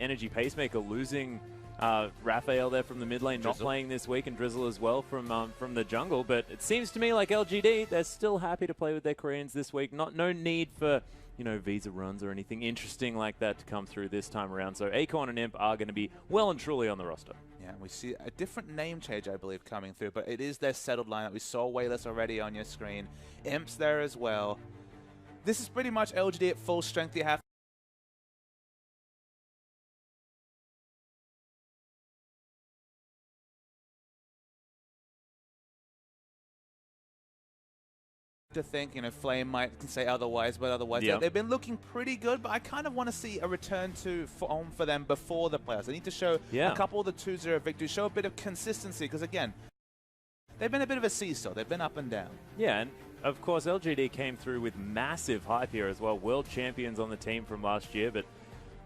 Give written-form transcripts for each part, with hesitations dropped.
Energy Pacemaker losing Raphael there from the mid lane, not playing this week, and Drizzle as well from the jungle. But it seems to me like LGD, they're still happy to play with their Koreans this week. No need for, you know, visa runs or anything interesting like that to come through this time around. So Acorn and Imp are going to be well and truly on the roster. Yeah, we see a different name change, I believe, coming through, but it is their settled lineup. We saw Wayless already on your screen. Imp's there as well. This is pretty much LGD at full strength. You have to think, you know, Flame might say otherwise, but otherwise they've been looking pretty good. But I kind of want to see a return to form for them before the playoffs. They need to show a couple of the 2-0 victories, show a bit of consistency, because again, they've been a bit of a seesaw. They've been up and down. Yeah, and of course LGD came through with massive hype here as well. World champions on the team from last year, but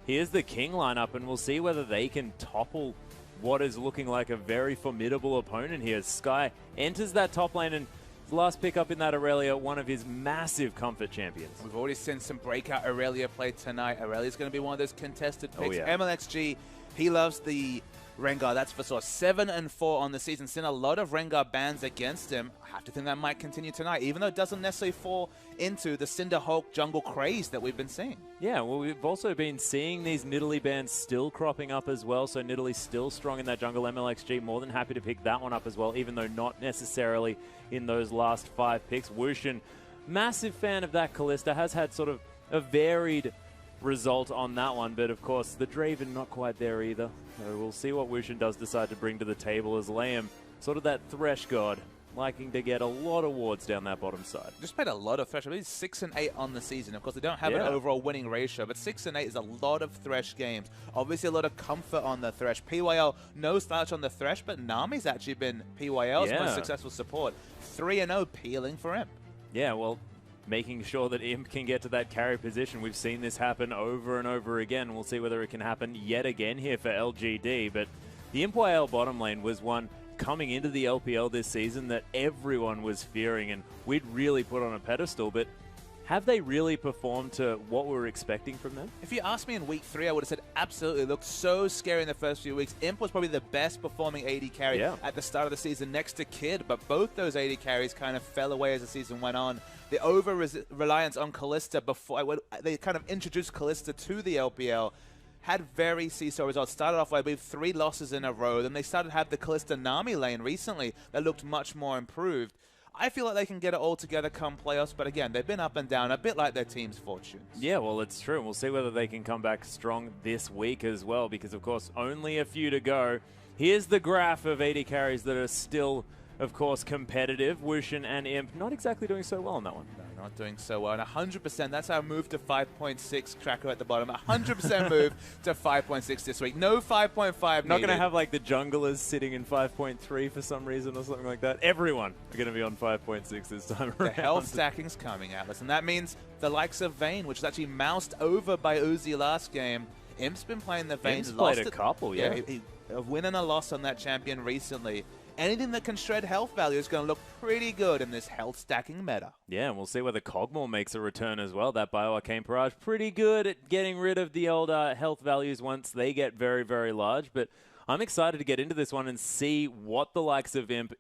here's the King lineup, and we'll see whether they can topple what is looking like a very formidable opponent here. Sky enters that top lane, and last pickup in that Aurelia, one of his massive comfort champions. We've already seen some breakout Aurelia play tonight. Aurelia's going to be one of those contested picks. MLXG, he loves the Rengar, that's for sure. 7-4 on the season. Seen a lot of Rengar bans against him. I have to think that might continue tonight, even though it doesn't necessarily fall into the Cinder Hulk jungle craze that we've been seeing. Yeah, well, we've also been seeing these Nidalee bans still cropping up as well, so Nidalee's still strong in that jungle. MLXG more than happy to pick that one up as well, even though not necessarily in those last 5 picks. Wushin, massive fan of that Kalista, has had sort of a varied result on that one, but of course the Draven not quite there either. So we'll see what Wushin does decide to bring to the table, as Liam, sort of that Thresh god, liking to get a lot of wards down that bottom side. Just played a lot of Thresh. I mean, 6-8 on the season. Of course, they don't have an overall winning ratio, but 6-8 is a lot of Thresh games. Obviously, a lot of comfort on the Thresh. PYL, no slouch on the Thresh, but Nami's actually been PYL's most successful support. 3-0 peeling for Imp. Yeah, well, making sure that Imp can get to that carry position. We've seen this happen over and over again. We'll see whether it can happen yet again here for LGD, but the Imp-YL bottom lane was one coming into the LPL this season that everyone was fearing and we'd really put on a pedestal, but have they really performed to what we were expecting from them? If you asked me in week 3, I would have said absolutely. It looked so scary in the first few weeks. Imp was probably the best performing AD carry at the start of the season next to Kid, but both those AD carries kind of fell away as the season went on. The over-reliance on Kalista before they kind of introduced Kalista to the LPL had very seesaw results. Started off with, I believe, 3 losses in a row. Then they started to have the Kalista Nami lane recently that looked much more improved. I feel like they can get it all together come playoffs, but again, they've been up and down, a bit like their team's fortunes. Yeah, well, it's true. We'll see whether they can come back strong this week as well, because, of course, only a few to go. Here's the graph of AD carries that are still, of course, competitive. Wushin and Imp not exactly doing so well on that one. No, not doing so well. And 100%, that's our move to 5.6 tracker at the bottom. 100% move to 5.6 this week. No 5.5 Not going to have like the junglers sitting in 5.3 for some reason or something like that. Everyone are going to be on 5.6 this time around. The health stacking's coming, Atlas. And that means the likes of Vayne, which was actually moused over by Uzi last game. Imp's been playing the Vayne. Imp's played a couple, a win and a loss on that champion recently. Anything that can shred health value is going to look pretty good in this health stacking meta. Yeah, and we'll see whether Cogmore makes a return as well. That Bio-Arcane Barrage, pretty good at getting rid of the old health values once they get very, very large. But I'm excited to get into this one and see what the likes of Imp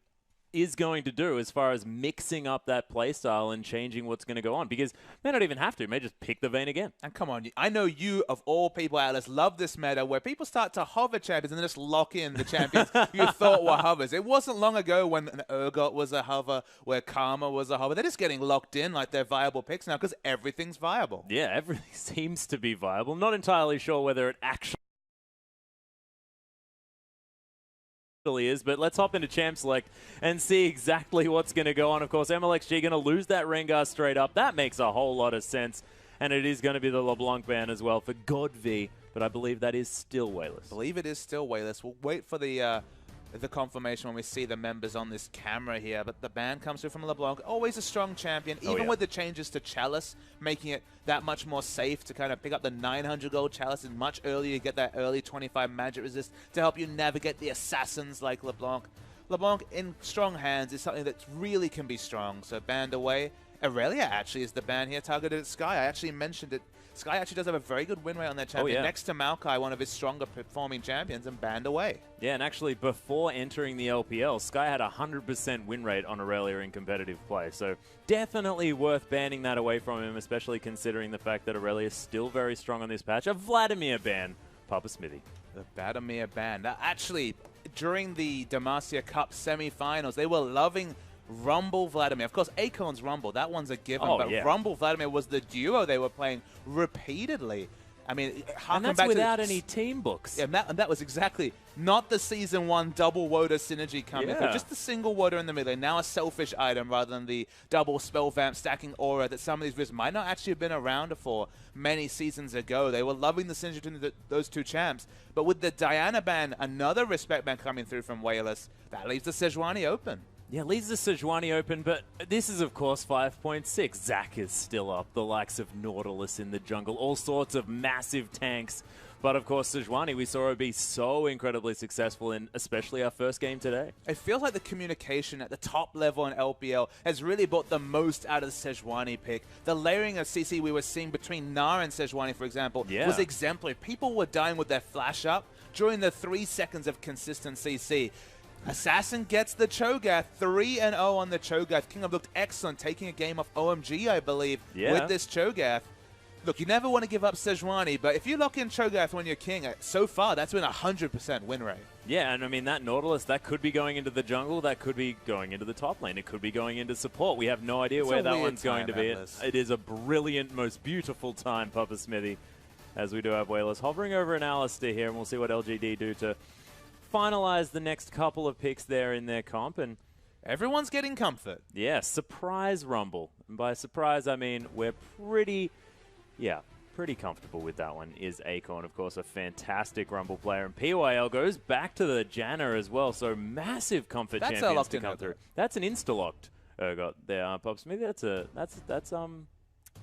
is going to do as far as mixing up that playstyle and changing what's going to go on, because they don't even have to. They may just pick the Vayne again. And come on, I know you, of all people, Atlas, love this meta where people start to hover champions and then just lock in the champions you thought were hovers. It wasn't long ago when an Urgot was a hover, where Karma was a hover. They're just getting locked in like they're viable picks now because everything's viable. Yeah, everything seems to be viable. Not entirely sure whether it actually is, but let's hop into Champ Select and see exactly what's going to go on. Of course, MLXG going to lose that Rengar straight up. That makes a whole lot of sense, and it is going to be the LeBlanc ban as well for God V, but I believe that is still Wayless. I believe it is still Wayless. We'll wait for the confirmation when we see the members on this camera here, but the ban comes through from LeBlanc. Always a strong champion, even with the changes to Chalice, making it that much more safe to kind of pick up the 900 gold Chalice and much earlier get that early 25 magic resist to help you navigate the assassins like LeBlanc. LeBlanc in strong hands is something that really can be strong, so banned away. Aurelia actually is the ban here targeted at Sky. I actually mentioned it Sky actually does have a very good win rate on their champion. Next to Maokai, one of his stronger performing champions, and banned away. Yeah, and actually before entering the LPL, Sky had a 100% win rate on Aurelia in competitive play. So definitely worth banning that away from him, especially considering the fact that Aurelia is still very strong on this patch. A Vladimir ban, Papa Smithy. The Vladimir ban. Actually, during the Demacia Cup semi-finals, they were loving Rumble Vladimir. Of course, Akon's Rumble, that one's a given, but Rumble Vladimir was the duo they were playing repeatedly. I mean, and that's without any team books. Yeah, and that was exactly not the Season 1 double Woda synergy coming through, just the single Woda in the middle. Now a selfish item rather than the double spell vamp stacking aura that some of these viewers might not actually have been around for many seasons ago. They were loving the synergy between those two champs. But with the Diana ban, another respect ban coming through from Wayless, that leaves the Sejuani open. Yeah, leaves the Sejuani open, but this is, of course, 5.6. Zac is still up, the likes of Nautilus in the jungle, all sorts of massive tanks. But, of course, Sejuani, we saw her be so incredibly successful in especially our first game today. It feels like the communication at the top level in LPL has really brought the most out of the Sejuani pick. The layering of CC we were seeing between Nara and Sejuani, for example, was exemplary. People were dying with their flash up during the 3 seconds of consistent CC. Assassin gets the Cho'Gath, 3-0 on the Cho'Gath. King have looked excellent, taking a game off OMG, I believe, with this Cho'Gath. Look, you never want to give up Sejuani, but if you lock in Cho'Gath when you're King, so far, that's been a 100% win rate. Yeah, and I mean, that Nautilus, that could be going into the jungle, that could be going into the top lane, it could be going into support. We have no idea where that one's going to be. It is a brilliant, most beautiful time, Papa Smithy, as we do have Wayless hovering over an Alistair here, and we'll see what LGD do to finalize the next couple of picks there in their comp, and everyone's getting comfort. Yeah, surprise Rumble. And by surprise, I mean we're pretty comfortable with that one. Is Akon, of course, a fantastic Rumble player, and PYL goes back to the Janna as well, so massive comfort champions to come through. That's an insta-locked Urgot there, Pop Smith. That's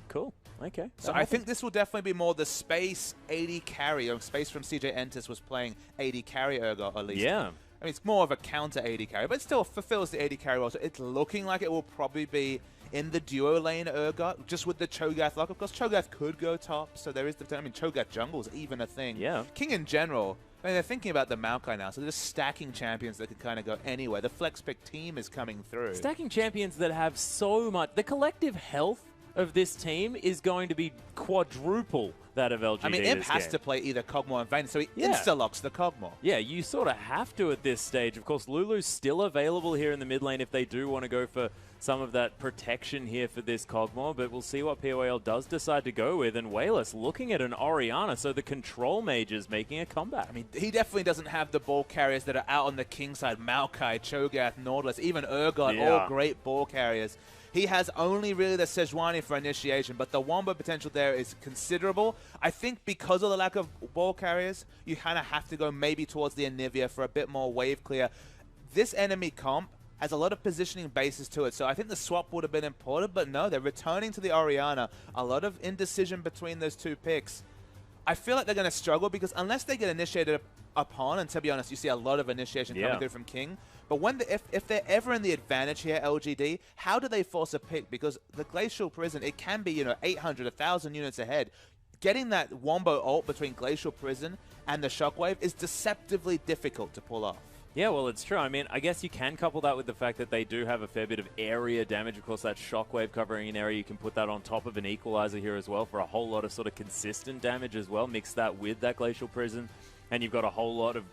cool. Okay. So I think this will definitely be more the space AD carry, or space from CJ Entis was playing AD carry Urgot at least. Yeah. I mean, it's more of a counter AD carry, but it still fulfills the AD carry role. So it's looking like it will probably be in the duo lane Urgot, just with the Cho'Gath lock. Of course, Cho'Gath could go top, so there is the... I mean, Cho'Gath jungle's even a thing. Yeah. King in general... I mean, they're thinking about the Maokai now, so they're just stacking champions that could kind of go anywhere. The flex pick team is coming through. Stacking champions that have so much... The collective health of this team is going to be quadruple that of LGD. I mean, Imp has to play either Kog'Maw and Vayne, so he insta-locks the Kog'Maw. Yeah, you sort of have to at this stage. Of course, Lulu's still available here in the mid lane if they do want to go for some of that protection here for this Kog'Maw, but we'll see what POL does decide to go with. And Wayless looking at an Orianna, so the control mage is making a comeback. I mean, he definitely doesn't have the ball carriers that are out on the King side. Maokai, Cho'Gath, Nautilus, even Urgot, all great ball carriers. He has only really the Sejuani for initiation, but the Wombo potential there is considerable. I think because of the lack of ball carriers, you kind of have to go maybe towards the Anivia for a bit more wave clear. This enemy comp has a lot of positioning bases to it, so I think the swap would have been important, but no, they're returning to the Orianna. A lot of indecision between those two picks. I feel like they're going to struggle because unless they get initiated upon, and to be honest, you see a lot of initiation coming through from King, but when if they're ever in the advantage here, LGD, how do they force a pick? Because the Glacial Prison, it can be, 800, 1,000 units ahead. Getting that Wombo ult between Glacial Prison and the Shockwave is deceptively difficult to pull off. Yeah, well, it's true. I mean, I guess you can couple that with the fact that they do have a fair bit of area damage. Of course, that Shockwave covering an area, you can put that on top of an Equalizer here as well for a whole lot of sort of consistent damage as well. Mix that with that Glacial Prison, and you've got a whole lot of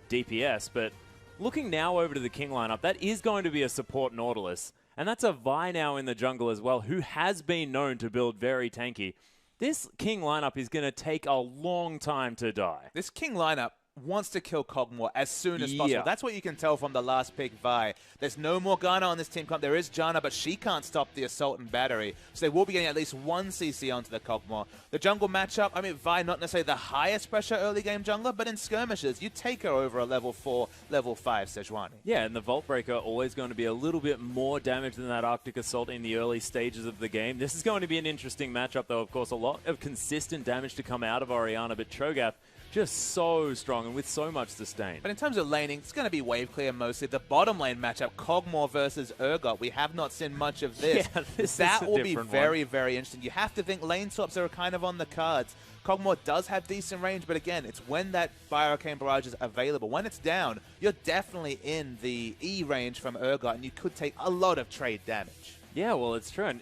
DPS. But looking now over to the King lineup, that is going to be a support Nautilus. And that's a Vi now in the jungle as well, who has been known to build very tanky. This King lineup is going to take a long time to die. This King lineup wants to kill Kog'Maw as soon as possible. That's what you can tell from the last pick, Vi. There's no Morgana on this team comp. There is Janna, but she can't stop the assault and battery. So they will be getting at least one CC onto the Kog'Maw. The jungle matchup, I mean, Vi not necessarily the highest pressure early game jungler, but in skirmishes, you take her over a level 4, level 5 Sejuani. Yeah, and the Vault Breaker always going to be a little bit more damage than that Arctic Assault in the early stages of the game. This is going to be an interesting matchup, though. Of course, a lot of consistent damage to come out of Orianna, but Cho'Gath, just so strong and with so much sustain. But in terms of laning, it's going to be wave clear mostly. The bottom lane matchup, Kog'Maw versus Urgot, we have not seen much of this. Yeah, that will be very, very interesting. You have to think lane swaps are kind of on the cards. Kog'Maw does have decent range, but again, it's when that Fire Arcane Barrage is available. When it's down, you're definitely in the E range from Urgot, and you could take a lot of trade damage. Yeah, well, it's true. And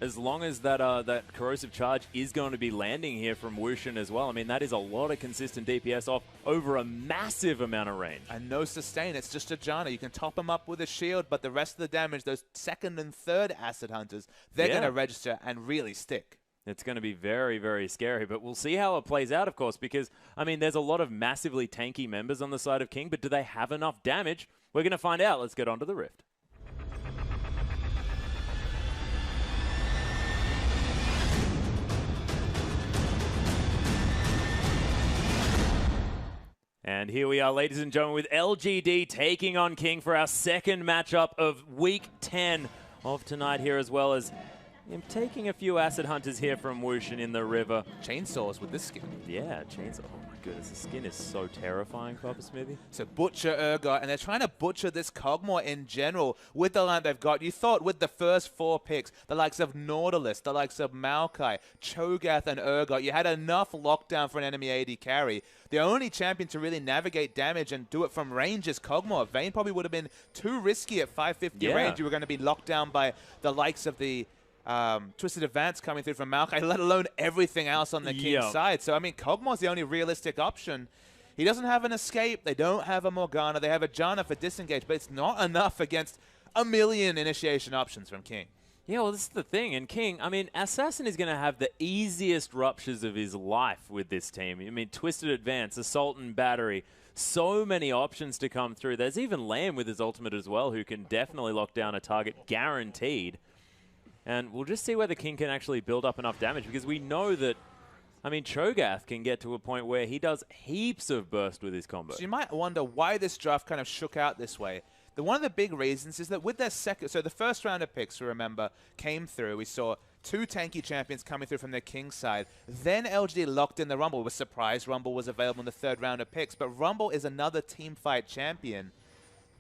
as long as that that Corrosive Charge is going to be landing here from Wushin as well, I mean, that is a lot of consistent DPS off over a massive amount of range. And no sustain. It's just a Janna. You can top him up with a shield, but the rest of the damage, those second and third Acid Hunters, they're going to register and really stick. It's going to be very, very scary, but we'll see how it plays out, of course, because, I mean, there's a lot of massively tanky members on the side of King, but do they have enough damage? We're going to find out. Let's get on to the Rift. And here we are, ladies and gentlemen, with LGD taking on King for our second matchup of Week 10 of tonight here, as well as him taking a few Acid Hunters here from Wushin in the river. Chainsaws with this skin. Yeah, chainsaw. Oh my goodness, the skin is so terrifying, Papa Smithy. So Butcher Urgot, and they're trying to butcher this Kog'Maw in general with the line they've got. You thought with the first 4 picks, the likes of Nautilus, the likes of Maokai, Cho'Gath, and Urgot, you had enough lockdown for an enemy AD carry. The only champion to really navigate damage and do it from range is Kog'Maw. Vayne probably would have been too risky at 550 range. You were going to be locked down by the likes of the Twisted Advance coming through from Maokai, let alone everything else on the King's side. So, I mean, Kog'Maw's the only realistic option. He doesn't have an escape. They don't have a Morgana. They have a Janna for disengage, but it's not enough against a million initiation options from King. Yeah, well, this is the thing. And King, I mean, Assassin is going to have the easiest ruptures of his life with this team. I mean, Twisted Advance, Assault and Battery, so many options to come through. There's even Lamb with his ultimate as well, who can definitely lock down a target guaranteed. And we'll just see whether King can actually build up enough damage, because we know that, I mean, Cho'Gath can get to a point where he does heaps of burst with his combo. So you might wonder why this draft kind of shook out this way. One of the big reasons is that with their second, so the first round of picks, remember, came through. We saw 2 tanky champions coming through from their King side. Then LGD locked in the Rumble. We were surprised Rumble was available in the third round of picks, but Rumble is another team fight champion.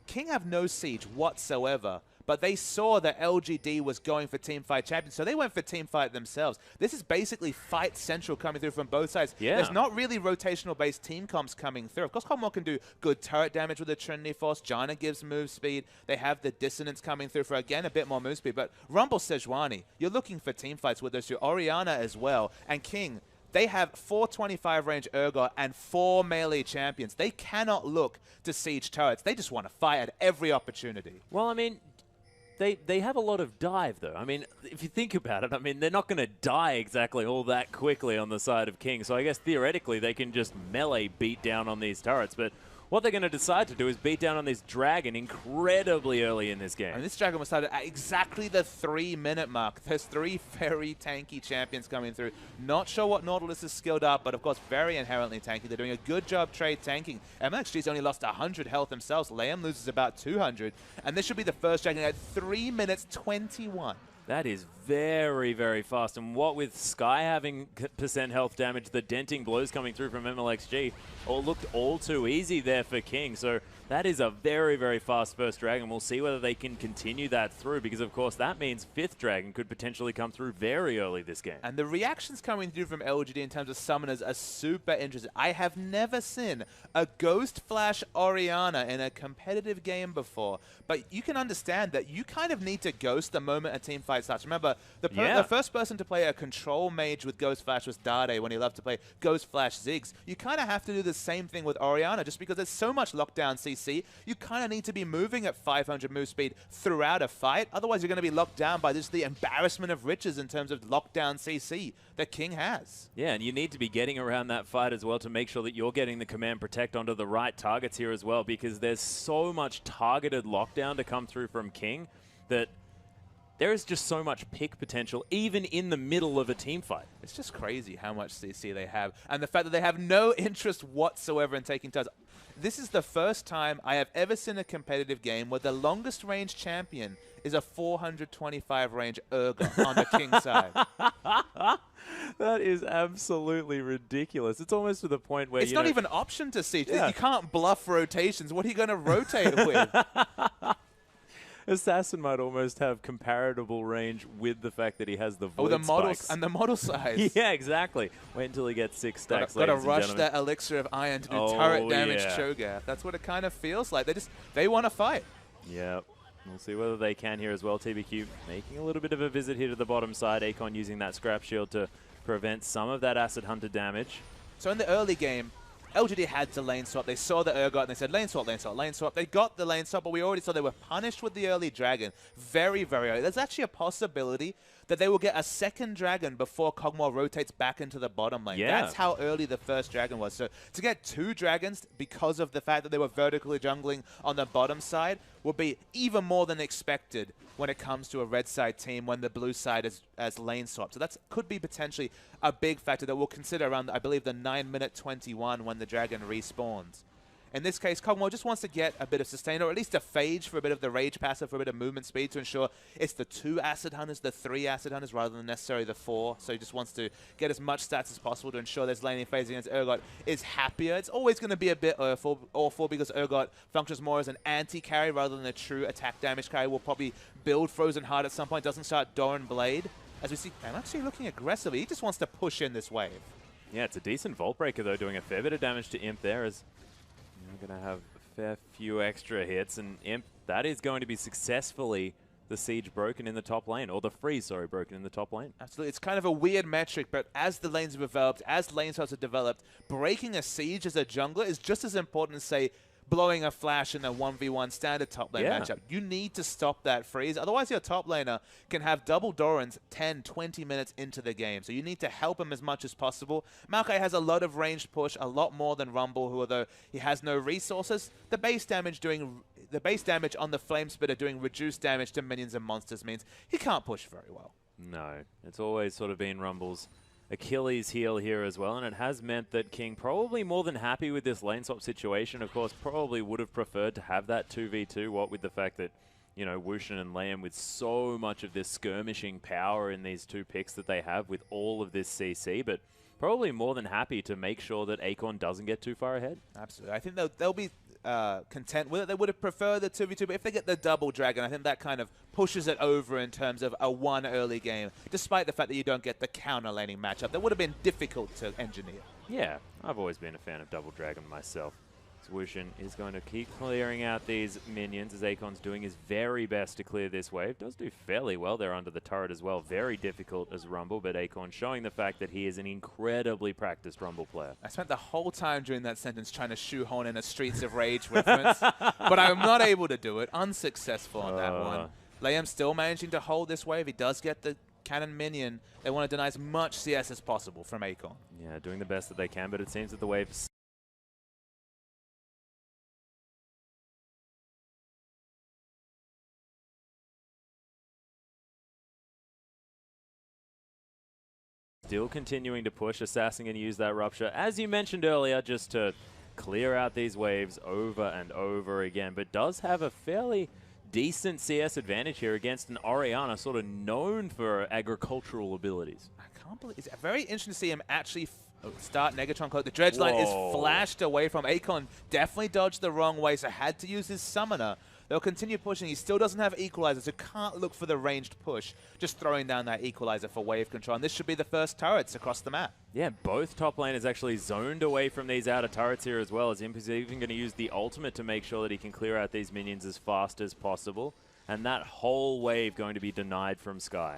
King have no siege whatsoever, but they saw that LGD was going for teamfight champions, so they went for teamfight themselves. This is basically fight central coming through from both sides. Yeah. There's not really rotational-based team comps coming through. Of course, Kog'Maw can do good turret damage with the Trinity Force. Janna gives move speed. They have the Dissonance coming through for, again, a bit more move speed. But Rumble Sejuani, you're looking for teamfights with those two. Orianna as well. And King, they have 425 range Urgot and 4 melee champions. They cannot look to siege turrets. They just want to fight at every opportunity. Well, I mean, They have a lot of dive, though. I mean, if you think about it, I mean, they're not going to die exactly all that quickly on the side of King. So I guess theoretically they can just melee beat down on these turrets. But what they're going to decide to do is beat down on this Dragon incredibly early in this game. And this Dragon was started at exactly the 3-minute mark. There's 3 very tanky champions coming through. Not sure what Nautilus is skilled up, but of course very inherently tanky. They're doing a good job trade tanking. MLXG's only lost 100 health themselves. Liam loses about 200. And this should be the first Dragon at 3 minutes 21. That is very, very fast. And what with Sky having % health damage, the denting blows coming through from MLXG, looked all too easy there for King. So that is a very, very fast first Dragon. We'll see whether they can continue that through, because, of course, that means 5th Dragon could potentially come through very early this game. And the reactions coming through from LGD in terms of summoners are super interesting. I have never seen a Ghost Flash Orianna in a competitive game before, but you can understand that you kind of need to Ghost the moment a team fight starts. Remember, the first person to play a control mage with Ghost Flash was Dade when he loved to play Ghost Flash Ziggs. You kind of have to do the same thing with Orianna, just because there's so much lockdown CC. You kind of need to be moving at 500 move speed throughout a fight. Otherwise, you're going to be locked down by just the embarrassment of riches in terms of lockdown CC that King has. Yeah, and you need to be getting around that fight as well to make sure that you're getting the command protect onto the right targets here as well, because there's so much targeted lockdown to come through from King that there is just so much pick potential, even in the middle of a team fight. It's just crazy how much CC they have, and the fact that they have no interest whatsoever in taking turrets. this is the first time I have ever seen a competitive game where the longest range champion is a 425 range Urgot on the king side. That is absolutely ridiculous. It's almost to the point where it's not even an option to siege. Yeah. You can't bluff rotations. What are you going to rotate with? Assassin might almost have comparable range with the fact that he has the void the model spikes. and the model size. Yeah, exactly. Wait until he gets 6 stacks. Got to rush that elixir of iron to do turret damage. Cho'Gath. That's what it kind of feels like. They want to fight. Yeah. We'll see whether they can here as well. TBQ making a little bit of a visit here to the bottom side. Akon using that scrap shield to prevent some of that Acid Hunter damage. So in the early game, LGD had to lane swap. They saw the Urgot and they said, lane swap, lane swap, lane swap. They got the lane swap, but we already saw they were punished with the early dragon very, very early. There's actually a possibility that they will get a second dragon before Kog'Maw rotates back into the bottom lane. Yeah. That's how early the first dragon was. So to get 2 dragons because of the fact that they were vertically jungling on the bottom side will be even more than expected when it comes to a red side team when the blue side is as lane swap. So that could be potentially a big factor that we'll consider around, I believe, the 9-minute 21 when the dragon respawns. In this case, Kog'Maw just wants to get a bit of sustain, or at least a phage for a bit of the rage passive, for a bit of movement speed to ensure it's the 2 Acid Hunters, the 3 Acid Hunters, rather than necessarily the 4. So he just wants to get as much stats as possible to ensure this laning phase against Urgot is happier. It's always going to be a bit awful because Urgot functions more as an anti-carry rather than a true attack damage carry. Will probably build Frozen Heart at some point, doesn't start Doran Blade. As we see, I'm actually looking aggressively. He just wants to push in this wave. Yeah, it's a decent Vault Breaker, though, doing a fair bit of damage to Imp there as we're going to have a fair few extra hits, and Imp, that is going to be successfully the siege broken in the top lane, or the freeze, sorry, broken in the top lane. Absolutely. It's kind of a weird metric, but as the lanes have developed, as lane swaps have developed, breaking a siege as a jungler is just as important as, say, blowing a flash in a 1v1 standard top lane matchup. You need to stop that freeze. Otherwise, your top laner can have double Dorans 10, 20 minutes into the game. So you need to help him as much as possible. Maokai has a lot of ranged push, a lot more than Rumble, who, although he has no resources, the base damage on the Flame Spitter doing reduced damage to minions and monsters means he can't push very well. No, it's always sort of been Rumble's Achilles heel here as well, and it has meant that King probably more than happy with this lane swap situation. Of course, probably would have preferred to have that 2v2, what with the fact that, you know, Wushin and Liam with so much of this skirmishing power in these 2 picks that they have with all of this CC, but probably more than happy to make sure that Akon doesn't get too far ahead. Absolutely. I think they'll be content with it. They would have preferred the 2v2, but if they get the double dragon, I think that kind of pushes it over in terms of a 1 early game, despite the fact that you don't get the counter laning matchup. That would have been difficult to engineer. Yeah, I've always been a fan of double dragon myself. Wushin is going to keep clearing out these minions as Akon's doing his very best to clear this wave. Does do fairly well there under the turret as well. Very difficult as Rumble, but Akon showing the fact that he is an incredibly practiced Rumble player. I spent the whole time during that sentence trying to shoehorn in a Streets of Rage reference, but I'm not able to do it. Unsuccessful on that one. Liam still managing to hold this wave. He does get the cannon minion. They want to deny as much CS as possible from Akon. Yeah, doing the best that they can, but it seems that the wave still continuing to push. Assassin going to use that Rupture, as you mentioned earlier, just to clear out these waves over and over again, but does have a fairly decent CS advantage here against an Orianna sort of known for agricultural abilities. I can't believe it's very interesting to see him actually start Negatron Cloak. The Dredge line is flashed away from Akon. Definitely dodged the wrong way, so had to use his Summoner. They'll continue pushing. He still doesn't have Equalizer, so can't look for the ranged push. Just throwing down that Equalizer for wave control. And this should be the first turrets across the map. Yeah, both top laners actually zoned away from these outer turrets here as well, as Imp is even going to use the ultimate to make sure that he can clear out these minions as fast as possible. And that whole wave going to be denied from Sky.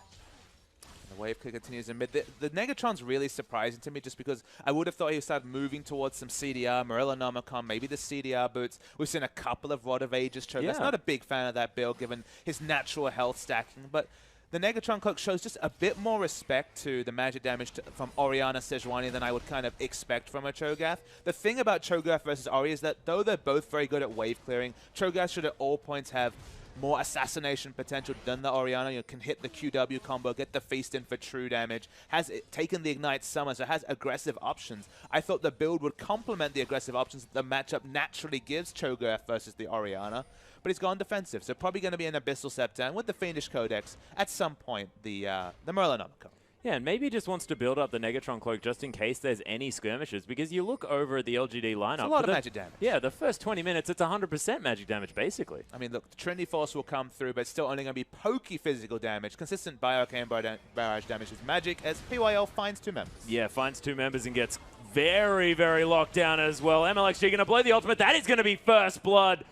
The wave continues in mid. The Negatron's really surprising to me just because I would have thought he would start moving towards some CDR, Morellonomicon, maybe the CDR boots. We've seen a couple of Rod of Ages Cho'Gath. Yeah. Not a big fan of that build given his natural health stacking, but the Negatron Cloak shows just a bit more respect to the magic damage from Orianna Sejuani than I would kind of expect from a Cho'Gath. The thing about Cho'Gath versus Ori is that though they're both very good at wave clearing, Cho'Gath should at all points have more assassination potential than the Orianna. You can hit the QW combo, get the feast in for true damage, has taken the Ignite Summon, so has aggressive options. I thought the build would complement the aggressive options that the matchup naturally gives Cho'Gath versus the Orianna, but he's gone defensive, so probably going to be an Abyssal Scepter, and with the Fiendish Codex, at some point, the Merlinomicon. Yeah, and maybe he just wants to build up the Negatron Cloak just in case there's any skirmishes, because you look over at the LGD lineup. It's a lot of magic damage. Yeah, the first 20 minutes, it's 100% magic damage, basically. I mean, look, the Trinity Force will come through, but it's still only going to be pokey physical damage. Consistent Bioarcane barrage damage is magic, as PYL finds 2 members. Yeah, finds 2 members and gets very, very locked down as well. MLXG going to blow the ultimate. That is going to be first blood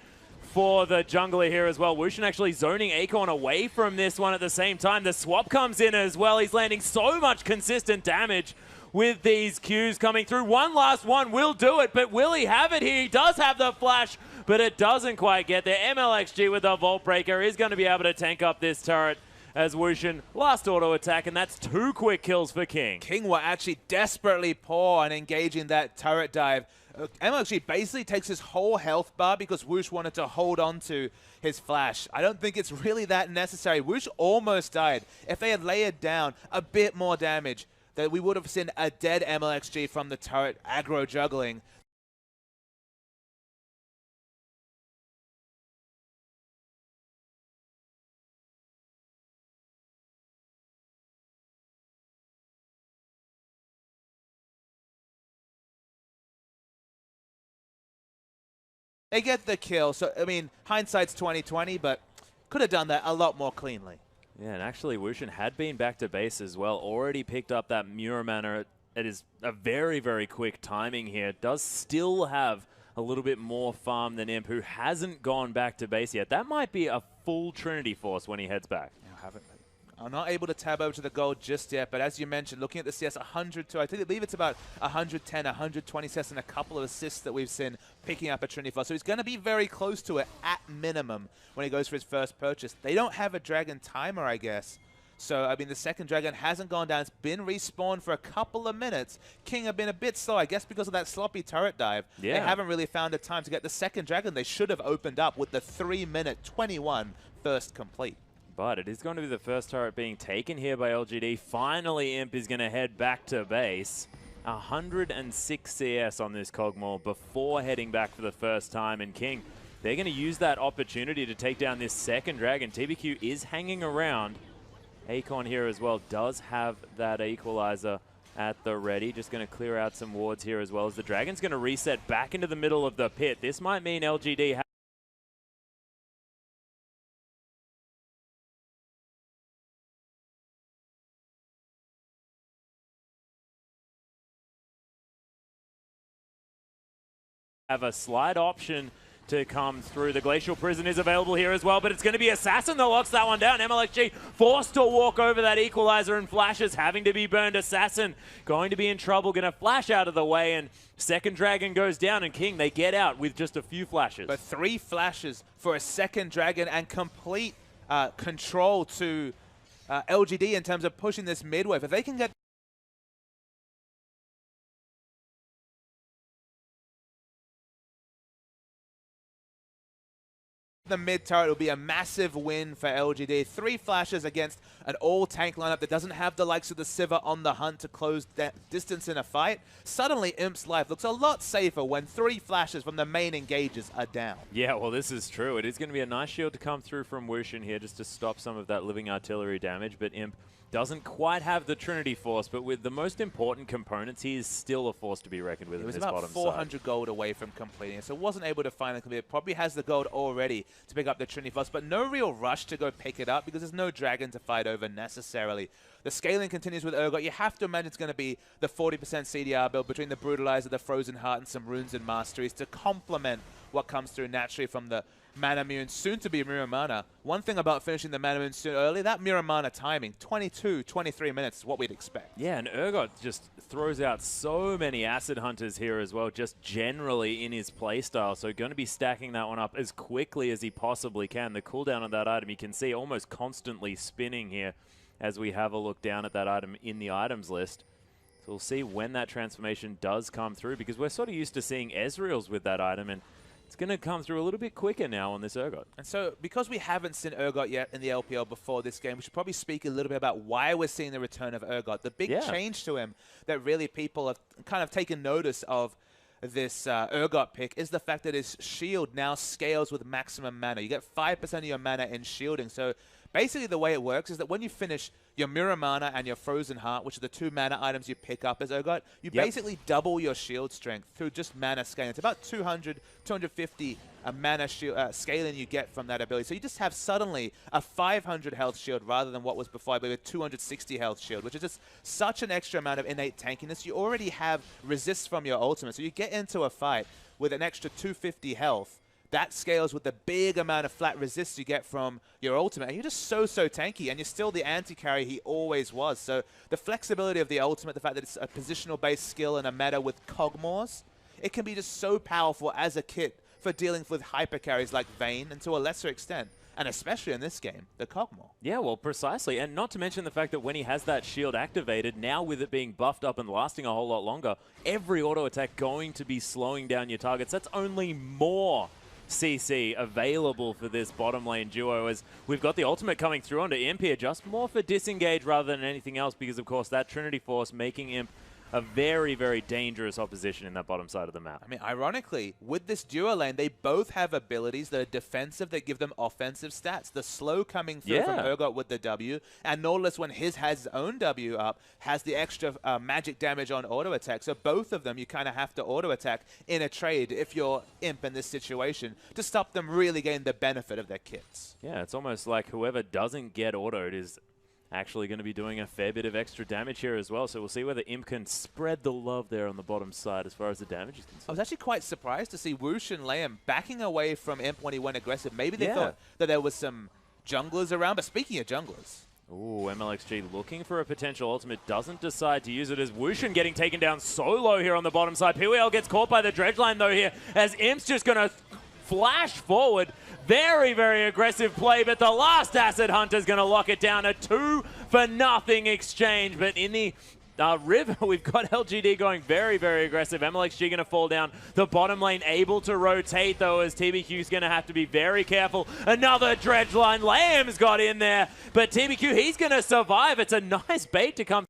for the jungler here as well. Wushin actually zoning Acorn away from this one at the same time. The swap comes in as well. He's landing so much consistent damage with these Qs coming through. One last one will do it, but will he have it here? He does have the flash, but it doesn't quite get there. MLXG with the Vault Breaker is going to be able to tank up this turret as Wushin last auto attack, and that's 2 quick kills for King. King were actually desperately poor on engaging that turret dive. MLXG basically takes his whole health bar because Woosh wanted to hold on to his flash. I don't think it's really that necessary. Woosh almost died. If they had layered down a bit more damage, that we would have seen a dead MLXG from the turret aggro juggling. They get the kill, so, I mean, hindsight's 20/20, but could have done that a lot more cleanly. Yeah, and actually Wushin had been back to base as well, already picked up that Muramana. It is a very, very quick timing here. Does still have a little bit more farm than Imp, who hasn't gone back to base yet. That might be a full Trinity Force when he heads back. I'm not able to tab over to the gold just yet, but as you mentioned, looking at the CS, 102, I believe it's about 110, 120 CS and a couple of assists that we've seen picking up a Trinity Force. So he's going to be very close to it at minimum when he goes for his first purchase. They don't have a Dragon timer, I guess. So, I mean, the second Dragon hasn't gone down. It's been respawned for a couple of minutes. King have been a bit slow, I guess because of that sloppy turret dive. Yeah. They haven't really found a time to get the second Dragon. They should have opened up with the 3-minute 21 first complete. But it is going to be the first turret being taken here by LGD. Finally, Imp is going to head back to base. 106 CS on this Cogmore before heading back for the first time. And King, they're going to use that opportunity to take down this second Dragon. TBQ is hanging around. Acorn here as well does have that equalizer at the ready. Just going to clear out some wards here as well as the Dragon's going to reset back into the middle of the pit. This might mean LGD have a slight option to come through. The Glacial Prison is available here as well, but it's going to be Assassin that locks that one down. MLXG forced to walk over that equalizer, and Flashes having to be burned. Assassin going to be in trouble, going to flash out of the way, and second Dragon goes down, and King, they get out with just a few flashes. But 3 flashes for a second Dragon and complete control to LGD in terms of pushing this mid wave. If they can get the mid turret, will be a massive win for LGD. 3 flashes against an all-tank lineup that doesn't have the likes of the Sivir on the hunt to close that distance in a fight. Suddenly, Imp's life looks a lot safer when 3 flashes from the main engages are down. Yeah, well, this is true. It is going to be a nice shield to come through from Wushin here just to stop some of that living artillery damage, but Imp doesn't quite have the Trinity Force, but with the most important components, he is still a force to be reckoned with in his bottom side. He was about 400 gold away from completing it, so wasn't able to finally complete it. Probably has the gold already to pick up the Trinity Force, but no real rush to go pick it up because there's no Dragon to fight over necessarily. The scaling continues with Urgot. You have to imagine it's going to be the 40% CDR build between the Brutalizer, the Frozen Heart, and some runes and masteries to complement what comes through naturally from the Manamune, soon to be Muramana. One thing about finishing the Manamune soon early, that Muramana timing, 22, 23 minutes is what we'd expect. Yeah, and Urgot just throws out so many Acid Hunters here as well, just generally in his playstyle. So going to be stacking that one up as quickly as he possibly can. The cooldown on that item, you can see almost constantly spinning here as we have a look down at that item in the items list. So we'll see when that transformation does come through, because we're sort of used to seeing Ezreal's with that item, and it's going to come through a little bit quicker now on this Urgot. And so, because we haven't seen Urgot yet in the LPL before this game, we should probably speak a little bit about why we're seeing the return of Urgot. The big change to him that really people have kind of taken notice of this Urgot pick is the fact that his shield now scales with maximum mana. You get 5% of your mana in shielding. So basically the way it works is that when you finish your Mirror Mana and your Frozen Heart, which are the 2 mana items you pick up as Urgot, you basically double your shield strength through just mana scaling. It's about 200, 250 mana scaling you get from that ability. So you just have suddenly a 500 health shield rather than what was before, I believe, a 260 health shield, which is just such an extra amount of innate tankiness. You already have resist from your ultimate, so you get into a fight with an extra 250 health. That scales with the big amount of flat resist you get from your ultimate. And you're just so tanky, and you're still the anti-carry he always was. So the flexibility of the ultimate, the fact that it's a positional-based skill and a meta with Cogmores, it can be just so powerful as a kit for dealing with hyper carries like Vayne, and to a lesser extent, and especially in this game, the Cogmore. Yeah, well, precisely. And not to mention the fact that when he has that shield activated, now with it being buffed up and lasting a whole lot longer, every auto attack going to be slowing down your targets. That's only more CC available for this bottom lane duo, as we've got the ultimate coming through onto Imp here, just more for disengage rather than anything else, because of course that Trinity Force making Imp a very dangerous opposition in that bottom side of the map. I mean, ironically, with this duo lane, they both have abilities that are defensive that give them offensive stats. The slow coming through from Urgot with the W, and Nautilus, when has his own W up, has the extra magic damage on auto attack. So both of them, you kind of have to auto attack in a trade if you're Imp in this situation to stop them really getting the benefit of their kits. Yeah, it's almost like whoever doesn't get autoed is actually going to be doing a fair bit of extra damage here as well. So we'll see whether Imp can spread the love there on the bottom side as far as the damage is concerned. I was actually quite surprised to see Whoosh and Liam backing away from Imp when he went aggressive. Maybe they thought that there was some junglers around. But speaking of junglers, ooh, MLXG looking for a potential ultimate, doesn't decide to use it as Wushin getting taken down solo here on the bottom side. PWL gets caught by the dredge line though here, as Imp's just going to flash forward. Very aggressive play, but the last Acid Hunter's going to lock it down. A 2-for-0 exchange, but in the river, we've got LGD going very aggressive. MLXG going to fall down. The bottom lane able to rotate, though, as TBQ's going to have to be very careful. Another dredge line. Lamb's got in there, but TBQ, he's going to survive. It's a nice bait to come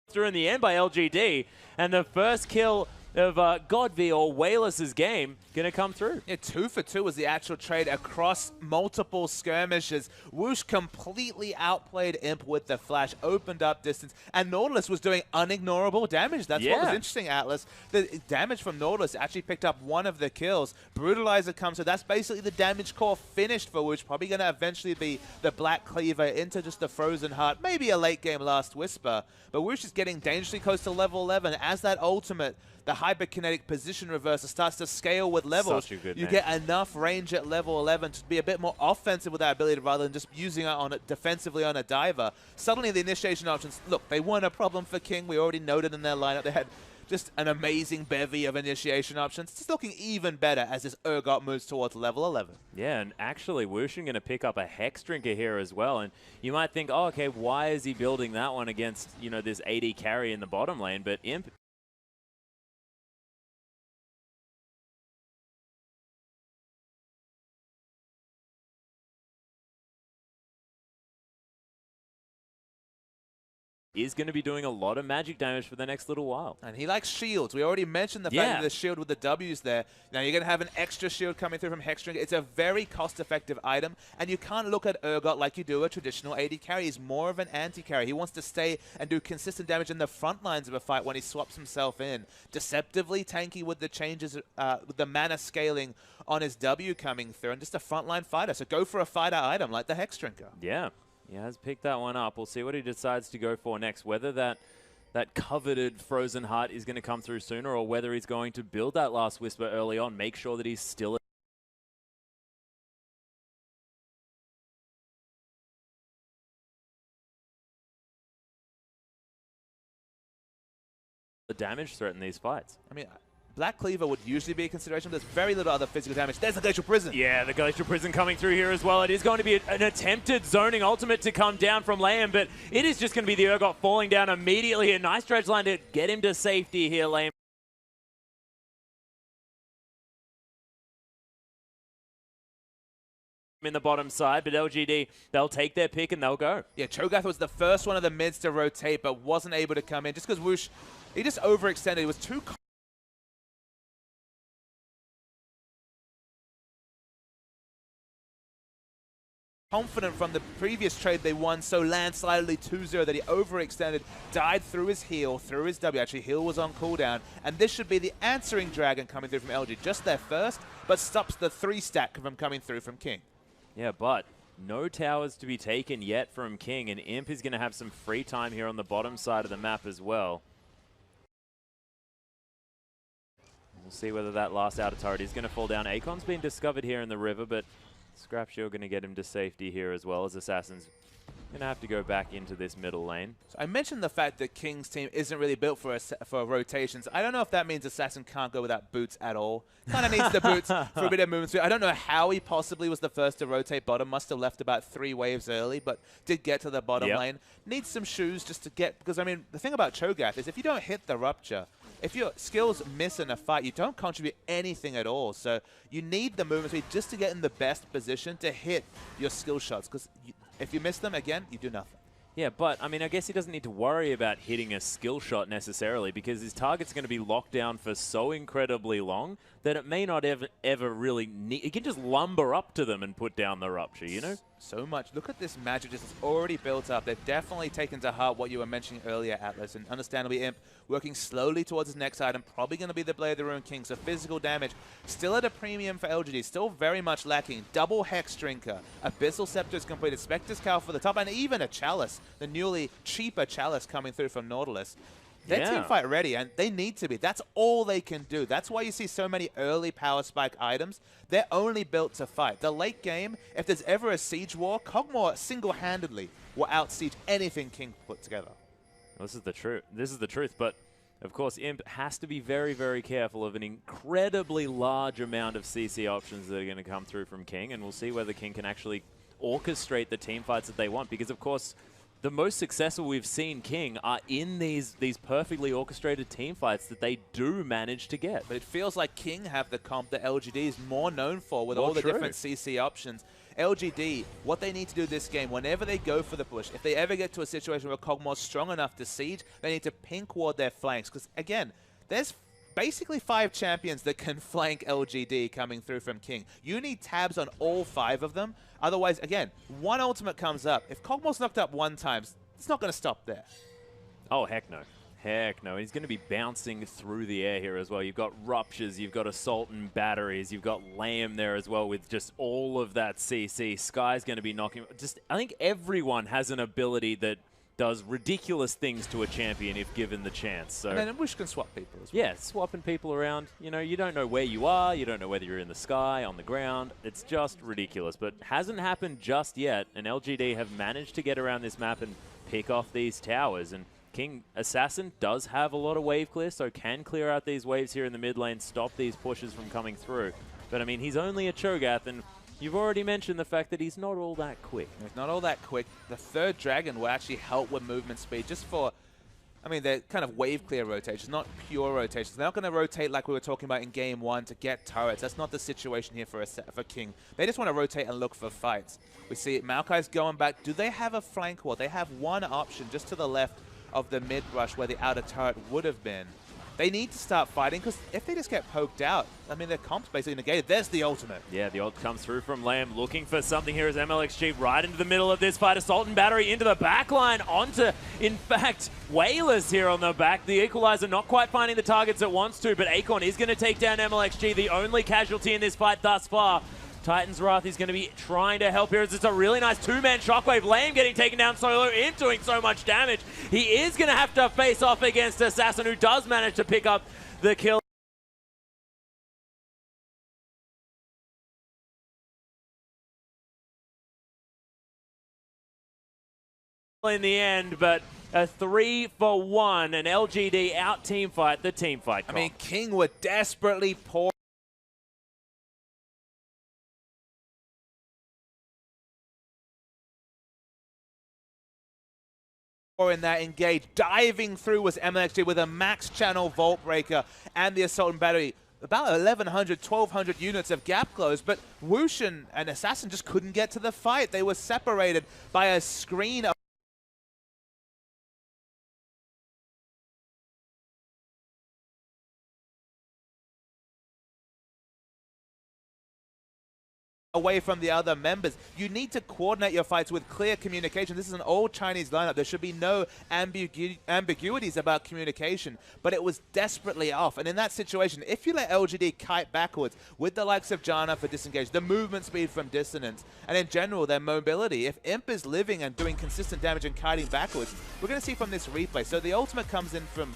through in the end by LGD, and the first kill of Godv or Waylis's game gonna come through. Yeah, 2 for 2 was the actual trade across multiple skirmishes. Whoosh completely outplayed Imp with the flash, opened up distance, and Nautilus was doing unignorable damage. That's what was interesting, Atlas. The damage from Nautilus actually picked up one of the kills. Brutalizer comes, so that's basically the damage core finished for Whoosh. Probably gonna eventually be the Black Cleaver into just the Frozen Heart, maybe a late game Last Whisper. But Whoosh is getting dangerously close to level 11 as that ultimate, the hyperkinetic position reversal, starts to scale with levels. You get enough range at level 11 to be a bit more offensive with that ability rather than just using it on defensively on a diver. Suddenly the initiation options, look, they weren't a problem for King. We already noted in their lineup they had just an amazing bevy of initiation options. It's looking even better as this Urgot moves towards level 11. Yeah, and actually Wushin going to pick up a Hex Drinker here as well. And you might think, oh, okay, why is he building that one against, you know, this AD carry in the bottom lane? But Imp is going to be doing a lot of magic damage for the next little while. And he likes shields. We already mentioned the fact that the shield with the W's there. Now you're going to have an extra shield coming through from Hexdrinker. It's a very cost-effective item, and you can't look at Urgot like you do a traditional AD carry. He's more of an anti-carry. He wants to stay and do consistent damage in the front lines of a fight when he swaps himself in. Deceptively tanky with the changes, with the mana scaling on his W coming through, and just a frontline fighter. So go for a fighter item like the Hexdrinker. Yeah. He has picked that one up. We'll see what he decides to go for next, whether that coveted Frozen Heart is going to come through sooner or whether he's going to build that Last Whisper early on, make sure that he's still the damage threat in these fights. I mean, Black Cleaver would usually be a consideration. There's very little other physical damage. There's the Glacial Prison. Yeah, the Glacial Prison coming through here as well. It is going to be an attempted zoning ultimate to come down from Liam, but it is just going to be the Urgot falling down immediately. A nice dredge line to get him to safety here, Liam. In the bottom side, but LGD, they'll take their pick and they'll go. Yeah, Cho'Gath was the first one of the mids to rotate, but wasn't able to come in just because Whoosh, he just overextended. He was too confident from the previous trade they won so landslidely 2-0 that he overextended, died through his heal, through his W. Actually, heal was on cooldown, and this should be the answering dragon coming through from LG. Just their first, but stops the 3-stack from coming through from King. Yeah, but no towers to be taken yet from King, and Imp is going to have some free time here on the bottom side of the map as well. We'll see whether that last outer turret is going to fall down. Akon's been discovered here in the river, but Scrap Shield going to get him to safety here as well, as Assassin's going to have to go back into this middle lane. So I mentioned the fact that King's team isn't really built for rotations. I don't know if that means Assassin can't go without boots at all. Kind of needs the boots for a bit of movement speed. I don't know how he possibly was the first to rotate bottom. Must have left about 3 waves early, but did get to the bottom lane. Needs some shoes just to get, because I mean, the thing about Cho'Gath is if you don't hit the Rupture, if your skills miss in a fight, you don't contribute anything at all. So you need the movement speed just to get in the best position to hit your skill shots, because if you miss them, again, you do nothing. Yeah, but, I mean, I guess he doesn't need to worry about hitting a skill shot necessarily, because his target's going to be locked down for so incredibly long that it may not ever really need... He can just lumber up to them and put down the Rupture, you know? So much. Look at this magic just already built up. They've definitely taken to heart what you were mentioning earlier, Atlas, and understandably Imp working slowly towards his next item, probably going to be the Blade of the Ruined King. So physical damage still at a premium for LGD, still very much lacking. Double Hex Drinker, Abyssal Scepter is completed, Spectre's Cowl for the top, and even a Chalice, the newly cheaper Chalice coming through from Nautilus. They're team fight ready, and they need to be. That's all they can do. That's why you see so many early power spike items. They're only built to fight. The late game, if there's ever a siege war, Kog'Maw single-handedly will out-siege anything King put together. Well, this is the truth. This is the truth, but of course, Imp has to be very, very careful of an incredibly large amount of CC options that are going to come through from King, and we'll see whether King can actually orchestrate the team fights that they want, because of course, the most successful we've seen King are in these perfectly orchestrated team fights that they do manage to get. But it feels like King have the comp that LGD is more known for with all the different CC options. LGD, what they need to do this game, whenever they go for the push, if they ever get to a situation where Kog'Maw's strong enough to siege, they need to pink ward their flanks. Because again, there's basically 5 champions that can flank LGD coming through from King. You need tabs on all 5 of them. Otherwise, again, one ultimate comes up. If Kog'Maw's knocked up 1 time, it's not going to stop there. Oh, heck no. Heck no. He's going to be bouncing through the air here as well. You've got Ruptures, you've got Assault and Batteries, you've got Lamb there as well with just all of that CC. Sky's going to be knocking... I think everyone has an ability that does ridiculous things to a champion if given the chance. So, and then Wish can swap people as well. Yeah, swapping people around. You know, you don't know where you are. You don't know whether you're in the sky, on the ground. It's just ridiculous. But hasn't happened just yet. And LGD have managed to get around this map and pick off these towers. And King Assassin does have a lot of wave clear, so can clear out these waves here in the mid lane, stop these pushes from coming through. But I mean, he's only a Cho'Gath, and you've already mentioned the fact that he's not all that quick. He's not all that quick. The 3rd dragon will actually help with movement speed just for, I mean, they're kind of wave clear rotations, not pure rotations. They're not going to rotate like we were talking about in game 1 to get turrets. That's not the situation here for King. They just want to rotate and look for fights. We see Maokai's going back. Do they have a flank wall? They have one option just to the left of the mid rush where the outer turret would have been. They need to start fighting, because if they just get poked out, I mean, their comp's basically negated. There's the ultimate. Yeah, the ult comes through from Lamb, looking for something here as MLXG right into the middle of this fight. Assault and Battery into the back line, onto, in fact, Whalers here on the back. The Equalizer not quite finding the targets it wants to, but Akon is going to take down MLXG, the only casualty in this fight thus far. Titan's Wrath is going to be trying to help here as it's a really nice 2-man shockwave. Lamb getting taken down solo, Imp doing so much damage. He is going to have to face off against Assassin, who does manage to pick up the kill. In the end, but A 3-for-1, an LGD out team fight, the team fight. I mean, King were desperately poor. In that engage, diving through was MLXG with a max channel Vault Breaker and the Assault and Battery. About 1,100, 1,200 units of gap close, but Whoosh and Assassin just couldn't get to the fight. They were separated by a screen away from the other members. You need to coordinate your fights with clear communication. This is an old Chinese lineup. There should be no ambiguities about communication, but it was desperately off. And in that situation, if you let LGD kite backwards with the likes of Janna for disengage, the movement speed from dissonance, and in general, their mobility, if Imp is living and doing consistent damage and kiting backwards, we're going to see from this replay. So the ultimate comes in from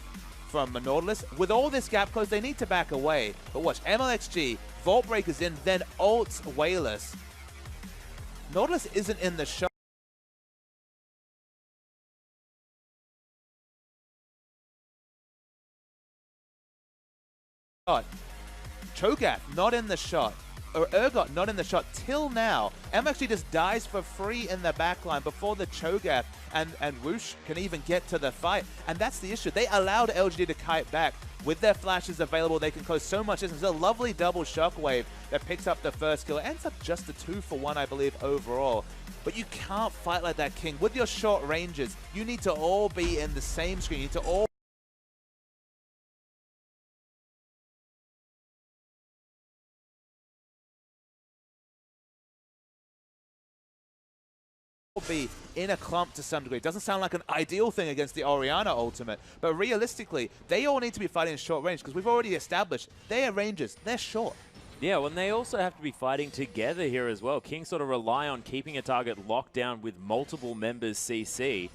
Nautilus. With all this gap close, they need to back away. But watch, MLXG, Vault Breaker's in, then ults Wayless. Nautilus isn't in the shot. Cho'Gath not in the shot. Or Urgot not in the shot till now. MLXG just dies for free in the backline before the Cho'Gath and Whoosh can even get to the fight. And that's the issue. They allowed LGD to kite back. With their flashes available, they can close so much distance. There's a lovely double shockwave that picks up the first kill. It ends up just a 2-for-1, I believe, overall. But you can't fight like that, King. With your short ranges, you need to all be in the same screen. You need to all be in a clump to some degree. It doesn't sound like an ideal thing against the Orianna ultimate, but realistically, they all need to be fighting in short range because we've already established their ranges, they're short. Yeah, well, and they also have to be fighting together here as well. King sort of rely on keeping a target locked down with multiple members CC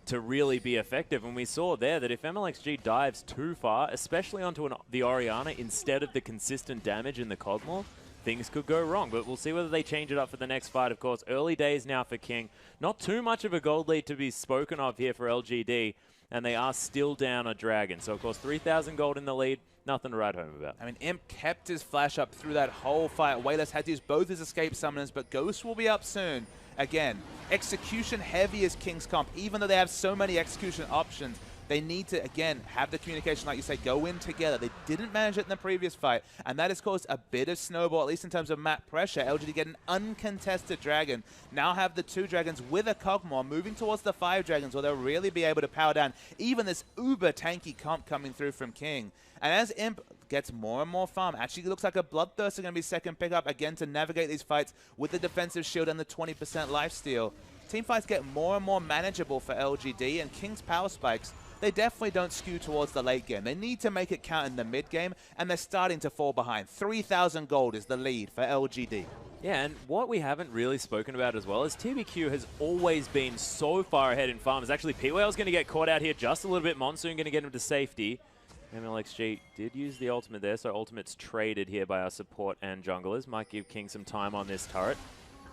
to really be effective. And we saw there that if MLXG dives too far, especially onto the Orianna instead of the consistent damage in the Cosmos, things could go wrong, but we'll see whether they change it up for the next fight. Of course, early days now for King. Not too much of a gold lead to be spoken of here for LGD, and they are still down a Dragon. So, of course, 3,000 gold in the lead. Nothing to write home about. I mean, Imp kept his flash up through that whole fight. Wayless had to use both his escape summoners, but Ghost will be up soon. Again, execution heavy is King's comp. Even though they have so many execution options, they need to, again, have the communication, like you say, go in together. They didn't manage it in the previous fight, and that has caused a bit of snowball, at least in terms of map pressure. LGD get an uncontested Dragon. Now have the 2 Dragons with a Kog'Maw moving towards the 5 Dragons, where they'll really be able to power down even this uber tanky comp coming through from King. And as Imp gets more and more farm, actually looks like a Bloodthirster going to be second pickup, again, to navigate these fights with the defensive shield and the 20% lifesteal. Team fights get more and more manageable for LGD, and King's power spikes, they definitely don't skew towards the late game. They need to make it count in the mid game, and they're starting to fall behind. 3,000 gold is the lead for LGD. Yeah, and what we haven't really spoken about as well is TBQ has always been so far ahead in farms. Actually, P-Whale's going to get caught out here just a little bit. Monsoon going to get him to safety. MLXG did use the ultimate there, so ultimate's traded here by our support and junglers. Might give King some time on this turret.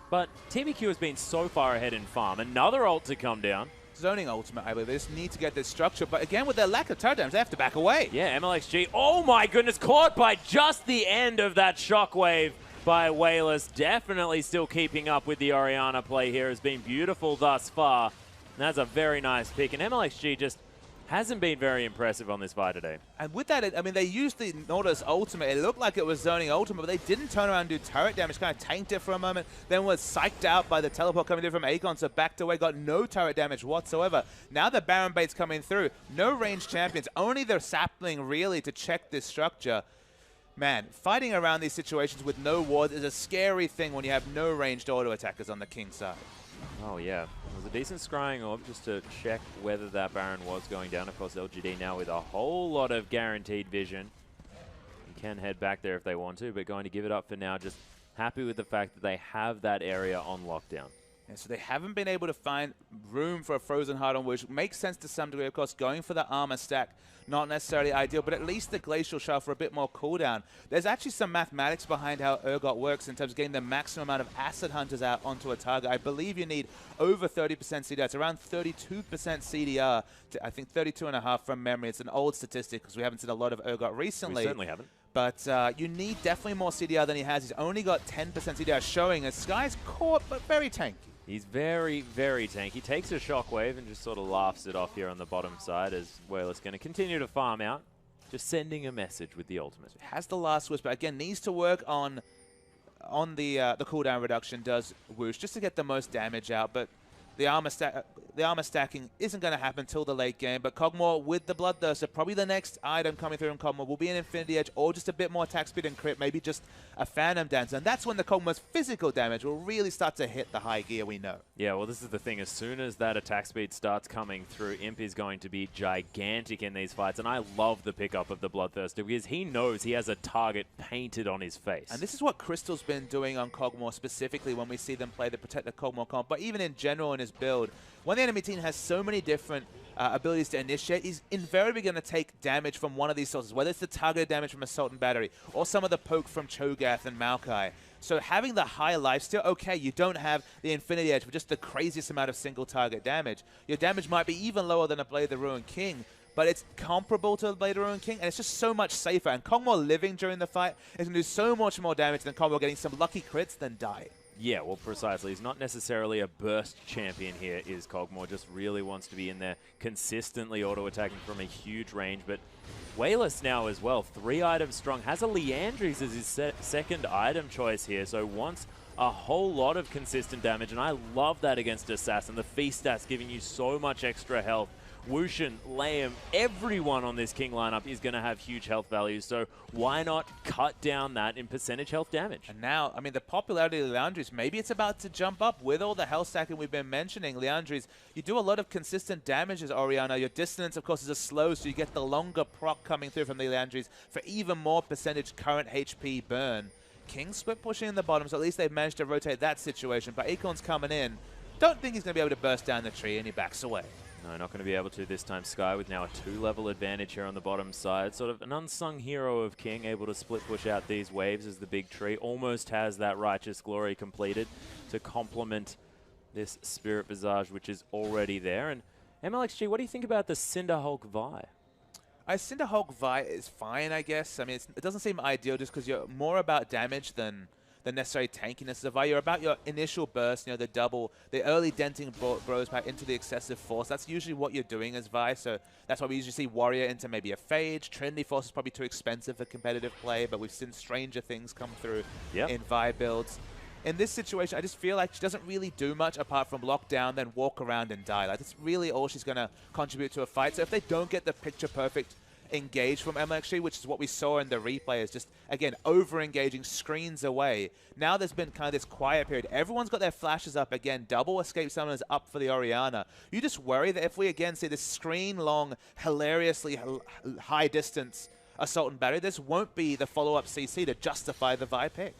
But TBQ has been so far ahead in farm. Another ult to come down. Zoning ultimate, I believe. They just need to get this structure. But again, with their lack of turret damage, they have to back away. Yeah, MLXG. Oh my goodness, caught by just the end of that shockwave by Wayless. Definitely still keeping up with the Orianna play here. Has been beautiful thus far. And that's a very nice pick. And MLXG just hasn't been very impressive on this fight today. And with that, I mean, they used the Nautilus ultimate. It looked like it was zoning ultimate, but they didn't turn around and do turret damage, kind of tanked it for a moment, then was psyched out by the teleport coming through from Akon, so backed away, got no turret damage whatsoever. Now the Baron bait's coming through. No ranged champions, only their sapling really to check this structure. Man, fighting around these situations with no wards is a scary thing when you have no ranged auto attackers on the King side. Oh, yeah. It was a decent scrying orb just to check whether that Baron was going down. Of course, LGD now with a whole lot of guaranteed vision. You can head back there if they want to, but going to give it up for now. Just happy with the fact that they have that area on lockdown. Yeah, so they haven't been able to find room for a Frozen Heart on Woosh. Makes sense to some degree, of course, going for the armor stack. Not necessarily ideal, but at least the Glacial Shell for a bit more cooldown. There's actually some mathematics behind how Urgot works in terms of getting the maximum amount of Acid Hunters out onto a target. I believe you need over 30% CDR. It's around 32% CDR, to, I think 32.5 from memory. It's an old statistic because we haven't seen a lot of Urgot recently. We certainly haven't. But you need definitely more CDR than he has. He's only got 10% CDR, showing as Sky's caught, but very tanky. He's very, very tanky. Takes a shockwave and just sort of laughs it off here on the bottom side as Wayless going to continue to farm out. Just sending a message with the ultimate. Has the last whisper. Again, needs to work on the cooldown reduction, does Woosh, just to get the most damage out. But the armor stacking isn't going to happen till the late game. But Kog'Maw with the Bloodthirster, probably the next item coming through in Kog'Maw will be an Infinity Edge or just a bit more attack speed and crit, maybe just a Phantom Dance. And that's when the Kog'Maw's physical damage will really start to hit the high gear we know. Yeah, well, this is the thing. As soon as that attack speed starts coming through, Imp is going to be gigantic in these fights. And I love the pickup of the Bloodthirster because he knows he has a target painted on his face. And this is what Crystal's been doing on Kog'Maw specifically when we see them play the Protect the Kog'Maw comp, but even in general in his build. When the enemy team has so many different abilities to initiate, he's invariably going to take damage from one of these sources, whether it's the targeted damage from Assault and Battery or some of the poke from Cho'Gath and Maokai. So having the high lifesteal, okay, you don't have the Infinity Edge with just the craziest amount of single target damage. Your damage might be even lower than a Blade of the Ruined King, but it's comparable to a Blade of the Ruined King, and it's just so much safer. And Kog'Maw living during the fight is going to do so much more damage than Kog'Maw getting some lucky crits than die. Yeah, well, precisely. He's not necessarily a burst champion here, is Kog'Maw. Just really wants to be in there consistently auto-attacking from a huge range. But Wayless now as well, 3 items strong. Has a Liandry's as his second item choice here, so wants a whole lot of consistent damage. And I love that against Assassin. The Feast stats giving you so much extra health. Wushin, Liam, everyone on this King lineup is going to have huge health values, so why not cut down that in percentage health damage? And now, I mean, the popularity of Liandry's, maybe it's about to jump up with all the health stacking we've been mentioning. Liandry's, you do a lot of consistent damage as Orianna. Your dissonance, of course, is a slow, so you get the longer proc coming through from the Liandry's for even more percentage current HP burn. King split pushing in the bottom, so at least they've managed to rotate that situation, but Acorn's coming in. Don't think he's going to be able to burst down the tree, and he backs away. No, not going to be able to this time. Sky with now a 2-level advantage here on the bottom side. Sort of an unsung hero of King, able to split push out these waves as the big tree. Almost has that Righteous Glory completed to complement this Spirit Visage, which is already there. And MLXG, what do you think about the Cinderhulk Vi? Cinderhulk Vi is fine, I guess. I mean, it doesn't seem ideal just because you're more about damage than the necessary tankiness of Vi. You're about your initial burst, you know, the early denting grows back into the excessive force. That's usually what you're doing as Vi, so that's why we usually see Warrior into maybe a Phage. Trinity Force is probably too expensive for competitive play, but we've seen stranger things come through in Vi builds. In this situation, I just feel like she doesn't really do much apart from lock down, then walk around and die. Like, that's really all she's going to contribute to a fight. So if they don't get the picture-perfect engage from MLXG, which is what we saw in the replay, is just, again, over-engaging, screens away. Now there's been kind of this quiet period. Everyone's got their flashes up again. Double escape summoners up for the Orianna. You just worry that if we again see this screen-long, hilariously high-distance Assault and Battery, this won't be the follow-up CC to justify the Vi pick.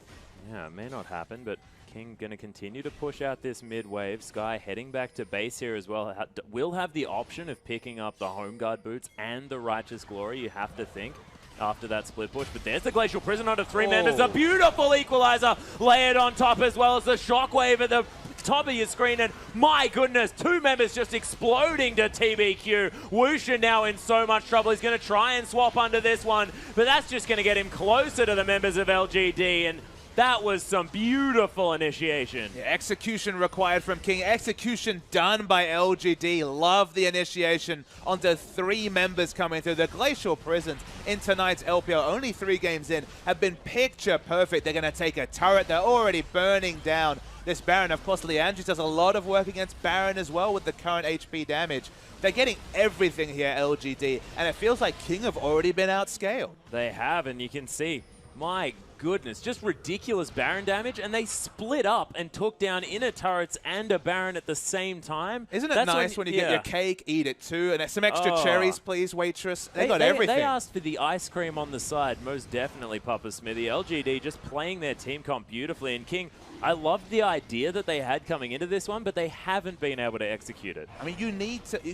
Yeah, it may not happen, but King going to continue to push out this mid-wave. Sky heading back to base here as well. Will have the option of picking up the Home Guard boots and the Righteous Glory, you have to think, after that split push. But there's the Glacial Prison under 3 members. A beautiful equalizer layered on top, as well as the Shockwave at the top of your screen. And my goodness, 2 members just exploding to TBQ. Wushin now in so much trouble. He's going to try and swap under this one, but that's just going to get him closer to the members of LGD. And that was some beautiful initiation. Yeah, execution required from King. Execution done by LGD. Love the initiation onto 3 members coming through. The Glacial Prisons in tonight's LPL, only 3 games in, have been picture perfect. They're going to take a turret. They're already burning down this Baron. Of course, Liandry's does a lot of work against Baron as well with the current HP damage. They're getting everything here, LGD, and it feels like King have already been outscaled. They have, and you can see, my goodness, just ridiculous Baron damage, and they split up and took down inner turrets and a Baron at the same time. Isn't it nice when you get your cake, eat it too, and some extra cherries, please, waitress? They got everything. They asked for the ice cream on the side, most definitely, Papa Smithy. LGD just playing their team comp beautifully, and King I love the idea that they had coming into this one, but they haven't been able to execute it. I mean, you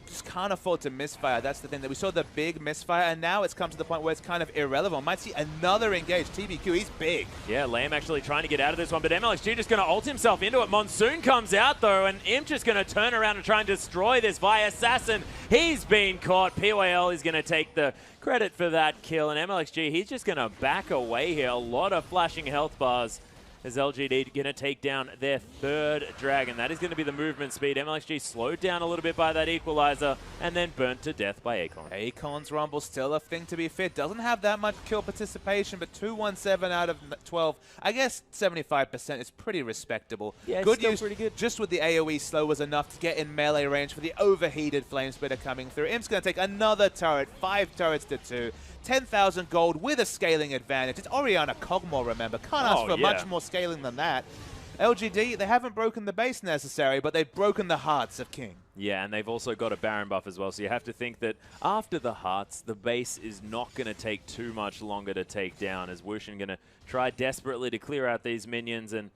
just can't afford to misfire. That's the thing. That we saw the big misfire, and now it's come to the point where it's kind of irrelevant. Might see another engage. TBQ, he's big. Yeah, Lamb actually trying to get out of this one, but MLXG just going to ult himself into it. Monsoon comes out, though, and Imp just going to turn around and try and destroy this via Assassin. He's been caught. PYL is going to take the credit for that kill, and MLXG, he's just going to back away here. A lot of flashing health bars as LGD going to take down their third dragon. That is going to be the movement speed. MLXG slowed down a little bit by that equalizer and then burnt to death by Akon. Akon's Rumble still a thing to be fit. Doesn't have that much kill participation, but 217 out of 12. I guess 75% is pretty respectable. Yeah, good still use, pretty good. Just with the AoE slow was enough to get in melee range for the overheated flame spitter coming through. Imp's going to take another turret, 5 turrets to 2. 10,000 gold with a scaling advantage. It's Orianna Cogmore, remember. Can't ask for much more scaling than that. LGD, they haven't broken the base necessary, but they've broken the hearts of King. Yeah, and they've also got a Baron buff as well, so you have to think that after the hearts, the base is not going to take too much longer to take down, as Wushin going to try desperately to clear out these minions, and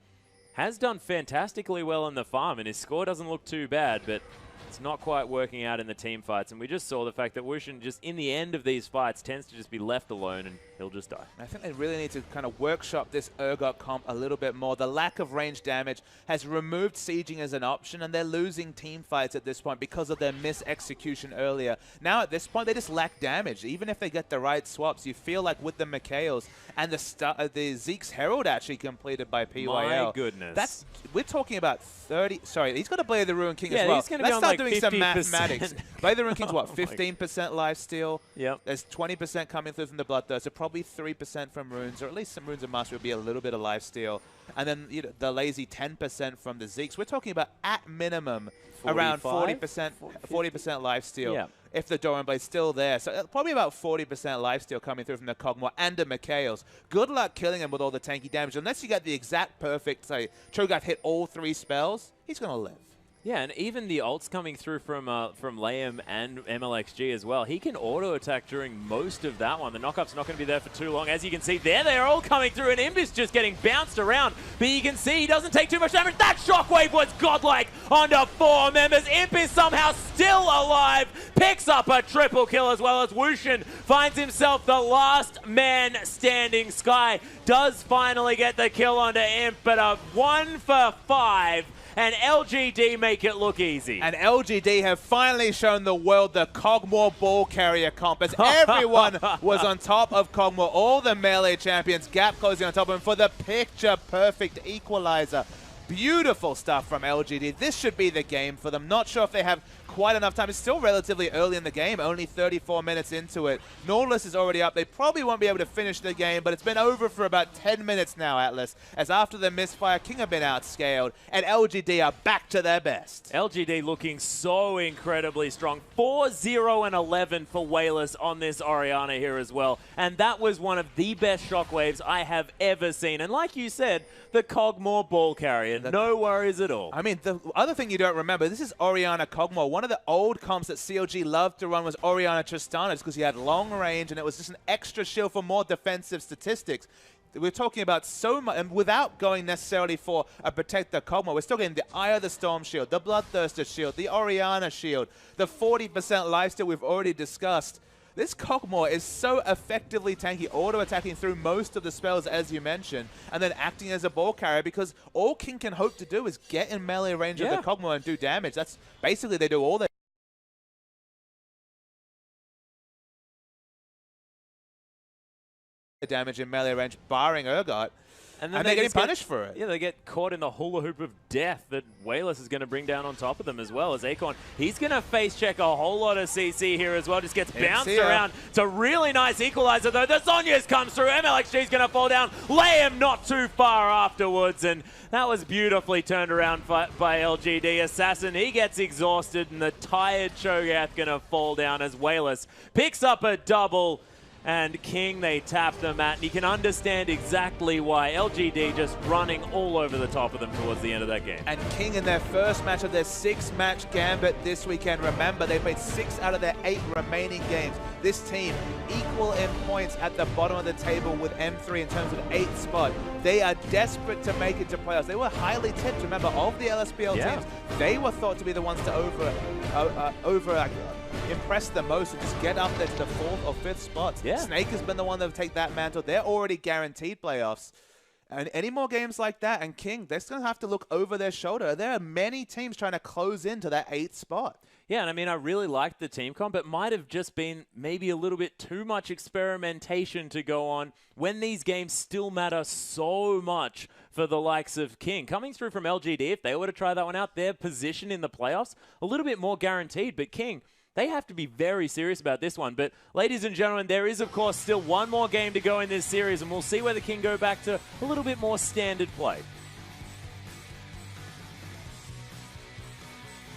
has done fantastically well in the farm, and his score doesn't look too bad, but it's not quite working out in the team fights. And we just saw the fact that Wushin just in the end of these fights tends to just be left alone and he'll just die. I think they really need to kind of workshop this Urgot comp a little bit more. The lack of range damage has removed sieging as an option, and they're losing team fights at this point because of their mis-execution earlier. Now at this point, they just lack damage. Even if they get the right swaps, you feel like with the Mikhails and the Zeke's Herald actually completed by PYL. My goodness. We're talking about 30... Sorry, he's got to Blade the Ruin King as well. He's going to be on like doing 50%. some mathematics. Blade the Ruin King's what, 15% lifesteal? Yep. There's 20% coming through from the Bloodthirst, so probably 3% from runes, or at least some runes of mastery would be a little bit of lifesteal. And then the lazy 10% from the Zeeks. We're talking about at minimum 45? around 40% lifesteal. If the Doran Blade's still there. So probably about 40% lifesteal coming through from the Cogmore and the Mikhails. Good luck killing him with all the tanky damage. Unless you get the exact perfect, say, Cho'Gath hit all 3 spells, he's going to live. Yeah, and even the ults coming through from Liam and MLXG as well. He can auto-attack during most of that one. The knockup's not going to be there for too long. As you can see, there they are all coming through, and Imp is just getting bounced around. But you can see he doesn't take too much damage. That shockwave was godlike onto 4 members. Imp is somehow still alive. Picks up a triple kill as well as Wushin finds himself the last man standing. Sky does finally get the kill onto Imp, but a 1 for 5. And LGD make it look easy. And LGD have finally shown the world the Cogmore ball carrier comp, as everyone was on top of Cogmore. All the melee champions, gap closing on top of him for the picture-perfect equalizer. Beautiful stuff from LGD. This should be the game for them. Not sure if they have quite enough time. It's still relatively early in the game, only 34 minutes into it. Nautilus is already up. They probably won't be able to finish the game, but it's been over for about 10 minutes now, Atlas, as after the misfire, King have been outscaled, and LGD are back to their best. LGD looking so incredibly strong. 4-0-11 for Wayless on this Orianna here as well, and that was one of the best shockwaves I have ever seen. And like you said, the Cogmore ball carrier, no worries at all. I mean, the other thing you don't remember, this is Orianna Cogmore. One of the old comps that CLG loved to run was Orianna Tristana, because he had long range and it was just an extra shield for more defensive statistics. We're talking about so much, and without going necessarily for a Protector Cogmore, we're still getting the Eye of the Storm shield, the Bloodthirster shield, the Orianna shield, the 40% lifesteal we've already discussed. This Cogmore is so effectively tanky, auto-attacking through most of the spells, as you mentioned, and then acting as a ball carrier, because all King can hope to do is get in melee range of the Cogmore and do damage. That's basically, they do all their damage in melee range, barring Urgot. And they're getting punished for it. Yeah, they get caught in the hula hoop of death that Wayless is going to bring down on top of them as well as Akon. He's going to face check a whole lot of CC here as well. Just gets bounced around. It's a really nice equalizer though. The Zhonya's comes through. MLXG's going to fall down. Lay him not too far afterwards. And that was beautifully turned around by LGD. Assassin, he gets exhausted, and the tired Cho'Gath going to fall down as Wayless picks up a double. And King, they tap the mat, and you can understand exactly why. LGD just running all over the top of them towards the end of that game. And King in their first match of their 6-match gambit this weekend. Remember, they played 6 out of their 8 remaining games. this team equal in points at the bottom of the table with M3 in terms of 8th spot. They are desperate to make it to playoffs. They were highly tipped. Remember, of the LSPL teams, they were thought to be the ones to impress the most and just get up there to the 4th or 5th spots. Snake has been the one to take that mantle. They're already guaranteed playoffs. And any more games like that, and King, they're going to have to look over their shoulder. There are many teams trying to close into that 8th spot. Yeah, and I mean, I really liked the team comp. It might have just been maybe a little bit too much experimentation to go on when these games still matter so much for the likes of King. Coming through from LGD, if they were to try that one out, their position in the playoffs, a little bit more guaranteed. But King, they have to be very serious about this one. But ladies and gentlemen, there is, of course, still one more game to go in this series, and we'll see whether King go back to a little bit more standard play.